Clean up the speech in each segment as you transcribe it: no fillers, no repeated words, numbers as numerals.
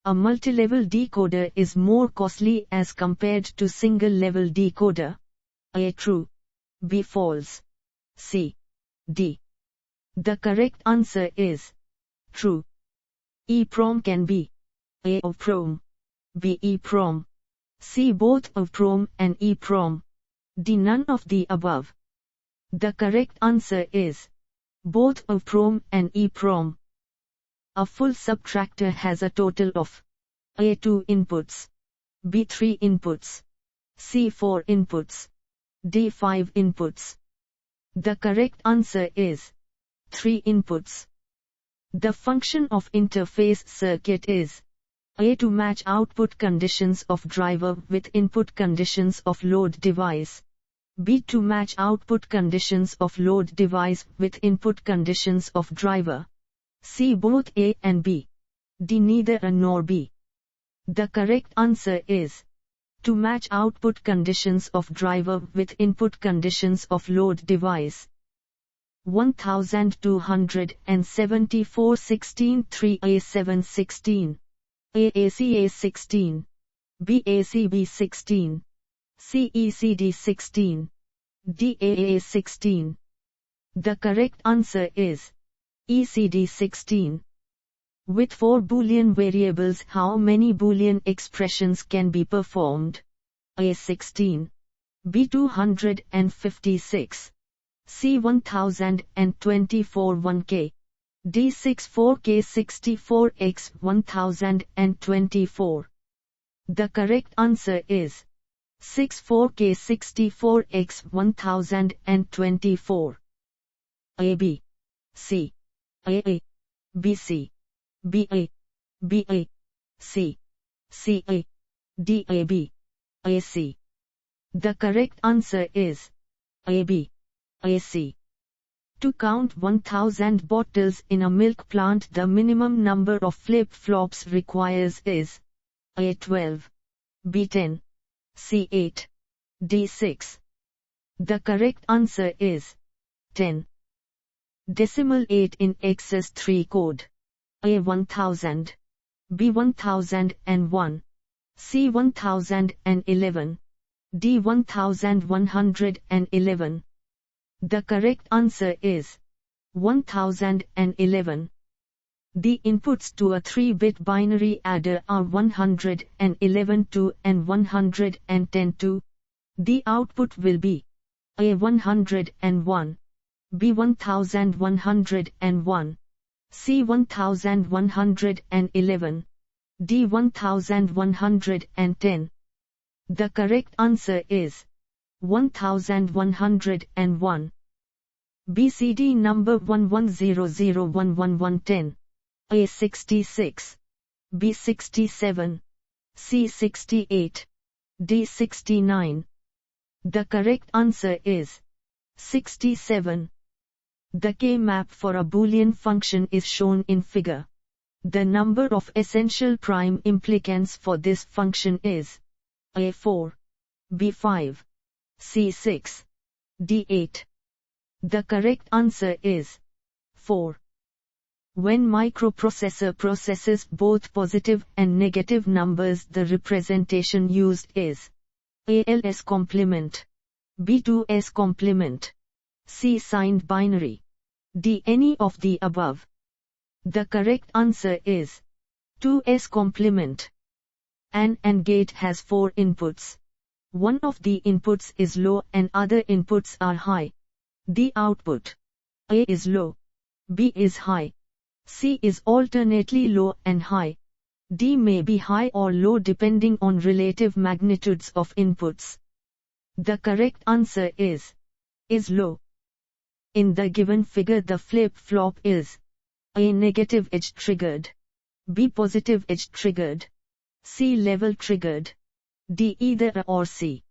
A multilevel decoder is more costly as compared to single-level decoder. A. True. B. False. C. D. The correct answer is true. EEPROM can be A. OPROM, B. EEPROM, C. both OPROM and EEPROM, D. none of the above. The correct answer is both OPROM and EEPROM. A full subtractor has a total of A. 2 inputs, B. 3 inputs, C. 4 inputs, D. 5 inputs. The correct answer is 3 inputs. The function of interface circuit is A. to match output conditions of driver with input conditions of load device, B. to match output conditions of load device with input conditions of driver, C. both A and B, D. neither A nor B. The correct answer is to match output conditions of driver with input conditions of load device. 1274 16 3A7 16 AACA 16 BACB 16 CECD 16 DAA 16. The correct answer is ECD 16. With 4 Boolean variables, how many Boolean expressions can be performed? A. 16, B. 256, C. 1024 1K, D. 64K 64X 1024. The correct answer is 64K 64X 1024. A. B. C. A. B. C. B. A. C. A. D. A. B. A. C. The correct answer is A. B. A. C. To count 1000 bottles in a milk plant, the minimum number of flip-flops requires is A. 12, B. 10, C. 8, D. 6. The correct answer is 10. Decimal 8 in XS3 code. A. 1000, B. 1001, C. 1011, D. 1111. The correct answer is 1011. The inputs to a 3-bit binary adder are 111 to and 110 to. The output will be A. 101, B. 1101, C. 1111, D. 1110. The correct answer is 1101. BCD number 11001110. A. 66, B. 67, C. 68, D. 69. The correct answer is 67. The K-map for a Boolean function is shown in figure. The number of essential prime implicants for this function is A. 4, B. 5, C. 6, D. 8. The correct answer is 4. When microprocessor processes both positive and negative numbers, the representation used is A. LS complement, B. 2s complement, C. signed binary, D. any of the above. The correct answer is 2s complement. An AND gate has 4 inputs. One of the inputs is low and other inputs are high. The output A is low, B is high, C is alternately low and high, D may be high or low depending on relative magnitudes of inputs. The correct answer is low. In the given figure, the flip-flop is A. negative edge triggered, B. positive edge triggered, C. level triggered, D. either A or C.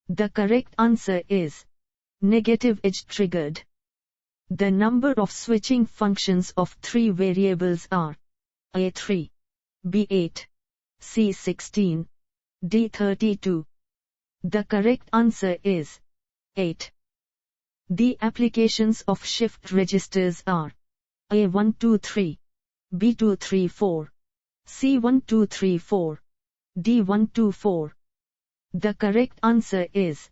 The correct answer is negative edge triggered. The number of switching functions of 3 variables are A. 3, B. 8, C. 16, D. 32. The correct answer is 8. The applications of shift registers are A. 1 2 3, B. 2 3 4, C1234, D124. The correct answer is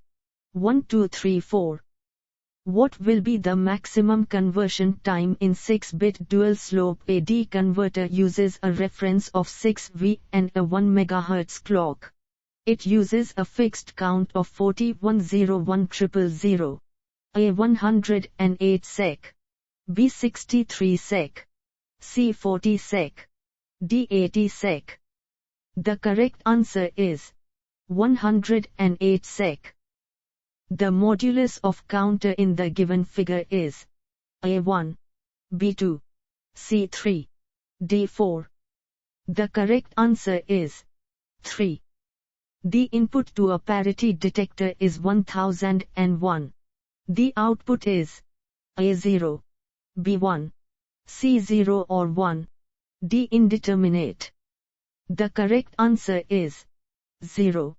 1234. What will be the maximum conversion time in 6-bit dual-slope AD converter uses a reference of 6V and a 1 MHz clock? It uses a fixed count of 410100, A 108 sec, B 63 sec, C 40 sec, D 80 sec. The correct answer is 108 sec. The modulus of counter in the given figure is A1, B2, C3, D4. The correct answer is 3. The input to a parity detector is 1001. The output is A0, B1, C0 or 1, D indeterminate. The correct answer is 0.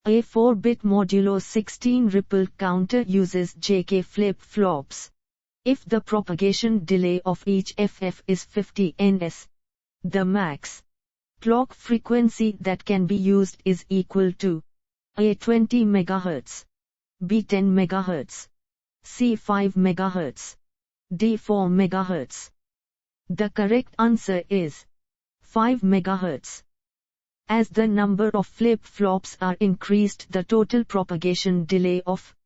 A 4-bit modulo 16 ripple counter uses JK flip-flops. If the propagation delay of each FF is 50 ns, the max clock frequency that can be used is equal to A 20 MHz, B 10 MHz, C 5 MHz, D 4 MHz. The correct answer is 5 MHz. As the number of flip-flops are increased, the total propagation delay of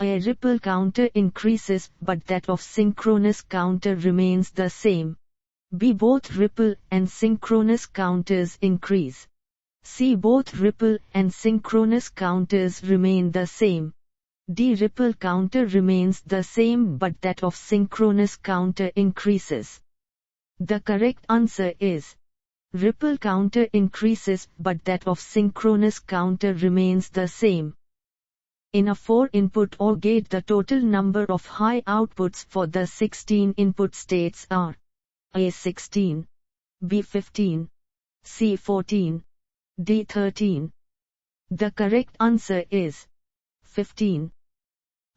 a ripple counter increases, but that of synchronous counter remains the same. B. Both ripple and synchronous counters increase. C. Both ripple and synchronous counters remain the same. D. Ripple counter remains the same, but that of synchronous counter increases. The correct answer is ripple counter increases, but that of synchronous counter remains the same. In a 4-input OR gate, the total number of high outputs for the 16 input states are A16, B15, C14, D13. The correct answer is 15.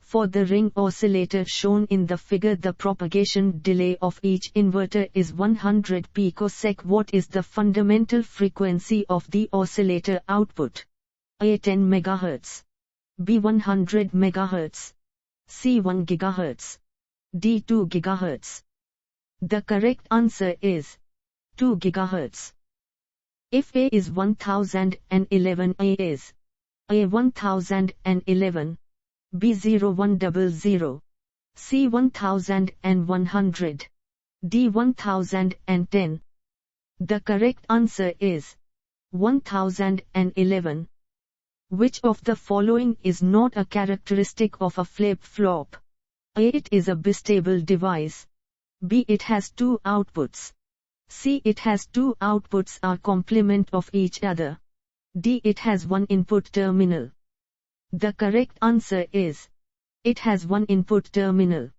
For the ring oscillator shown in the figure, the propagation delay of each inverter is 100 picosec. What is the fundamental frequency of the oscillator output? A 10 MHz, B 100 MHz, C 1 GHz, D 2 GHz. The correct answer is 2 GHz. If A is 1011, A is A 1011, B 0100, C 1100, D 1010. The correct answer is 1011. Which of the following is not a characteristic of a flip-flop? A. It is a bistable device. B. It has two outputs. C. It has two outputs are complement of each other. D. It has one input terminal. The correct answer is it has one input terminal.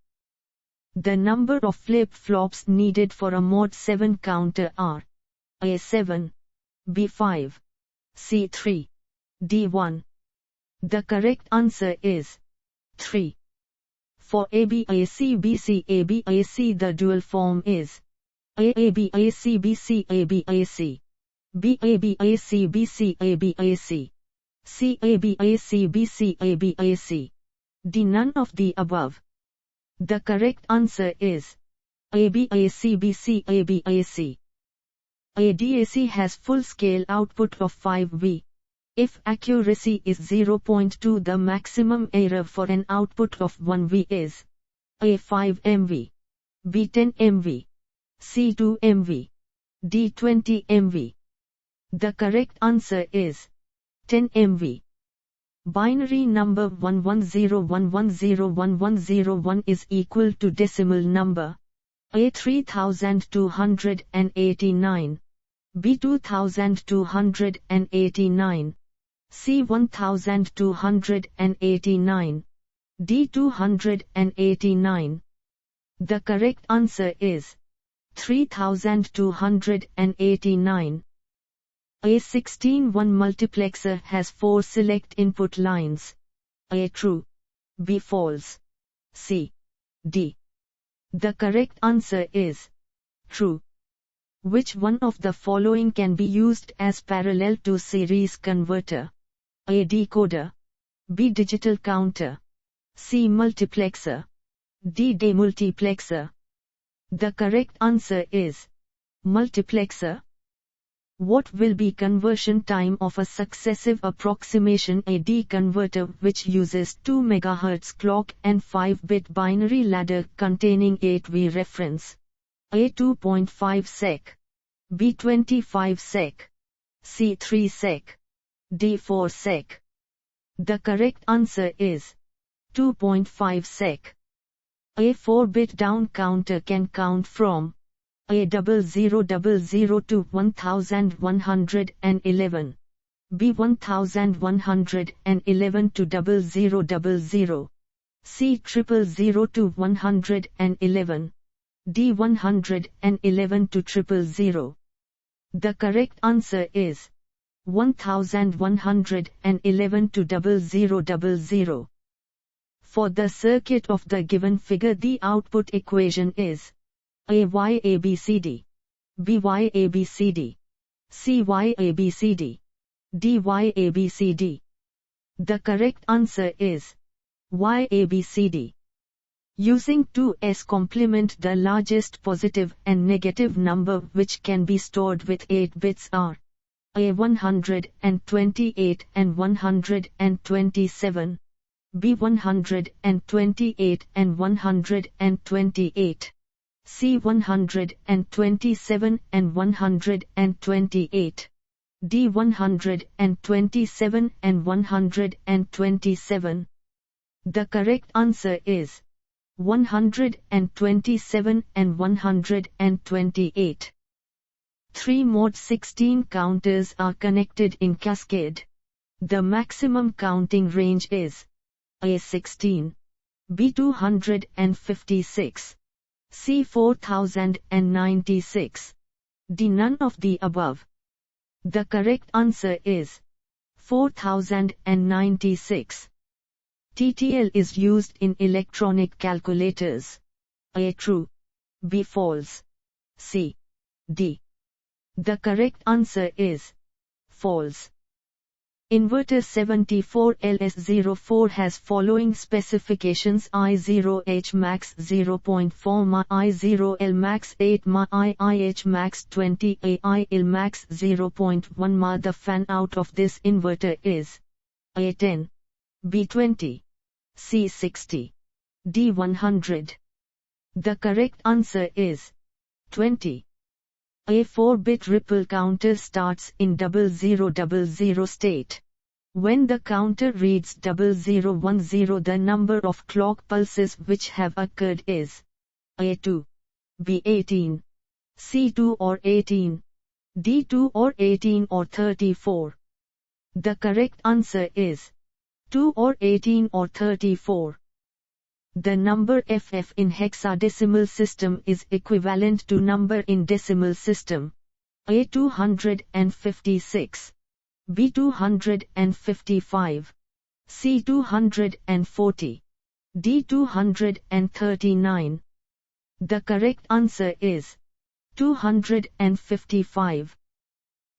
The number of flip-flops needed for a mod 7 counter are A7, B5, C3, D1. The correct answer is 3. For ABAC-BC-ABAC, the dual form is AABAC-BC-ABAC, BABAC-BC-ABAC, CABAC-BC-ABAC. D. None of the above. The correct answer is ABAC-BC-ABAC. A DAC has full-scale output of 5V. If accuracy is 0.2, the maximum error for an output of 1V is A 5 MV, B 10 MV, C 2 MV, D 20 MV. The correct answer is 10 MV. Binary number 110110101 is equal to decimal number A 3289, B 2289, C 1289, D 289. The correct answer is 3289. A 16-1 multiplexer has 4 select input lines. A true, B false, C, D. The correct answer is true. Which one of the following can be used as parallel to series converter? A. Decoder. B. Digital counter. C. Multiplexer. D. Demultiplexer. The correct answer is multiplexer. What will be conversion time of a successive approximation AD converter which uses 2 MHz clock and 5-bit binary ladder containing 8V reference? A. 2.5 sec. B. 25 sec. C. 3 sec. D. 4 sec. The correct answer is 2.5 sec. A 4-bit down counter can count from A 0000 to 1111, B 1111 to 0000, C 000 to 111, D 111 to 000. The correct answer is 1111 to 0000. For the circuit of the given figure, the output equation is A Y A B C D, B Y A B C D, C Y A B C D, D Y A B C D. The correct answer is Y A B C D. Using 2s complement, the largest positive and negative number which can be stored with 8 bits are A 128 and 127, B 128 and 128, C 127 and 128, D 127 and 127. The correct answer is 127 and 128. 3 mod 16 counters are connected in cascade. The maximum counting range is A 16, B 256, C 4096, D none of the above. The correct answer is 4096. TTL is used in electronic calculators. A true, B false, C, D. The correct answer is false. Inverter 74LS04 has following specifications: I0H max 0.4 mA, I0L max 8 mA, IH max 20 A, IL max 0.1 mA. The fan out of this inverter is A10, B20, C60, D100. The correct answer is 20. A 4-bit ripple counter starts in 0000 state. When the counter reads 0010, the number of clock pulses which have occurred is A2, B18, C2 or 18, D2 or 18 or 34. The correct answer is 2 or 18 or 34. The number FF in hexadecimal system is equivalent to number in decimal system. A 256, B 255, C 240, D 239. The correct answer is 255.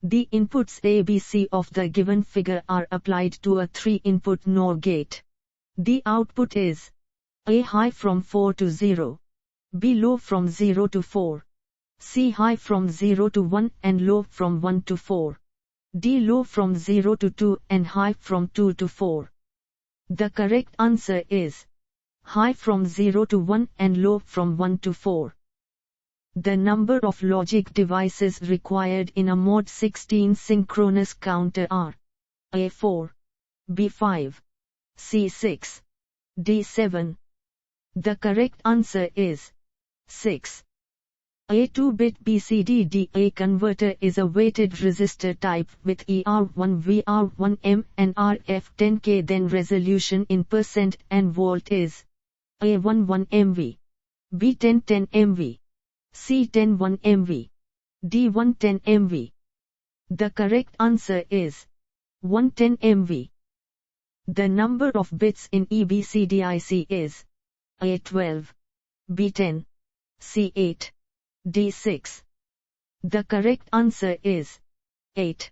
The inputs ABC of the given figure are applied to a 3-input NOR gate. The output is A high from 4 to 0, B low from 0 to 4, C high from 0 to 1 and low from 1 to 4, D low from 0 to 2 and high from 2 to 4. The correct answer is high from 0 to 1 and low from 1 to 4. The number of logic devices required in a mod 16 synchronous counter are A4, B5, C6, D7. The correct answer is 6. A 2-bit BCD D. A converter is a weighted resistor type with ER1 VR1M and RF10K. Then resolution in percent and volt is A1 1 MV, B10 10 MV, C10 1 MV, D1 10 MV. The correct answer is 110 MV. The number of bits in EBCDIC is A12, B10, C8, D6. The correct answer is 8.